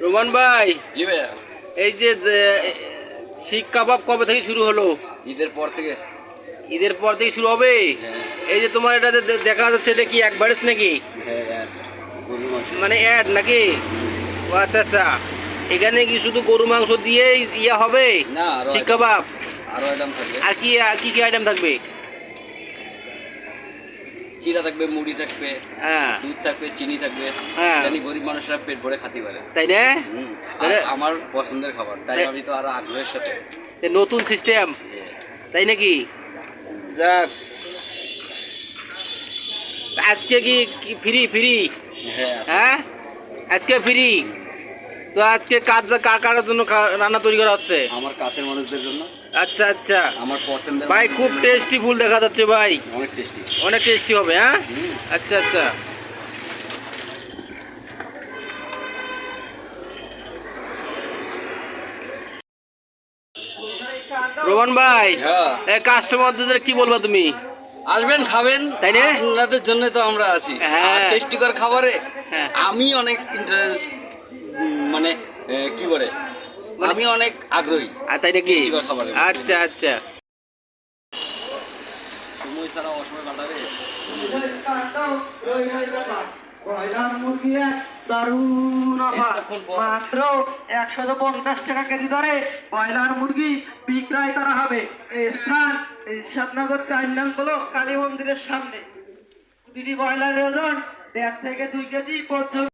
Roman ভাই, জি ভাইয়া। এই যে শিক কাবাব কবে থেকে শুরু হলো? ঈদের পর থেকে। ঈদের পর থেকে শুরু হবে? হ্যাঁ। এই যে তোমার এটা দেখা যাচ্ছে, এটা কি একবারেস নাকি? হ্যাঁ, গরুর মাংস। মানে অ্যাড নাকি? ও আচ্ছা আচ্ছা, এখানে কি শুধু গরু মাংস দিয়ে ইয়া হবে? না, আরো শিক কাবাব আরো আইটেম থাকবে। আর কি কি আইটেম থাকবে? চিরা থাকবে, মুড়ি থাকবে, হ্যাঁ দুধ থাকবে, চিনি থাকবে। হ্যাঁ। জানি গরিব মানুষরা পেট ভরে খেতে পারে। তাই না? আর আমার পছন্দের খাবার, তাই আমি তো আরো আগ্রহের সাথে। নতুন সিস্টেম, তাই নাকি? যাক, আজকে কি ফ্রি ফ্রি? হ্যাঁ, আজকে ফ্রি। তো আজকে কার কার জন্য রান্না তৈরি করা হচ্ছে? আমার কাছের মানুষদের জন্য। আচ্ছা আচ্ছা আমার পছন্দের ভাই, খুব টেস্টি ফুল দেখা যাচ্ছে ভাই, অনেক টেস্টি। অনেক টেস্টি হবে। হ্যাঁ, আচ্ছা আচ্ছা। রোমান ভাই, কাস্টমারদের কি বলবা তুমি? আসবেন, খাবেন, তাই না? আপনাদের জন্য তো আমরা আছি। হ্যাঁ। টেস্টিকর খাবারে হ্যাঁ। আমি অনেক ইন্টারেস্ট, মানে কি বলে, আমি অনেক আগ্রহী। তাই নাকি? টেস্টিকর খাবারে। আচ্ছা আচ্ছা। সময় ছাড়া অসময় কাটাবে। মাত্র 150 টাকা কেজি দরে ব্রয়লার মুরগি বিক্রয় করা হবে। এই স্থান ঈশ্বরনগর 4 নং ব্লক কালী মন্দিরের সামনে। প্রতিটি ব্রয়লারের ওজন 1.5 থেকে 2 কেজি পর্যন্ত।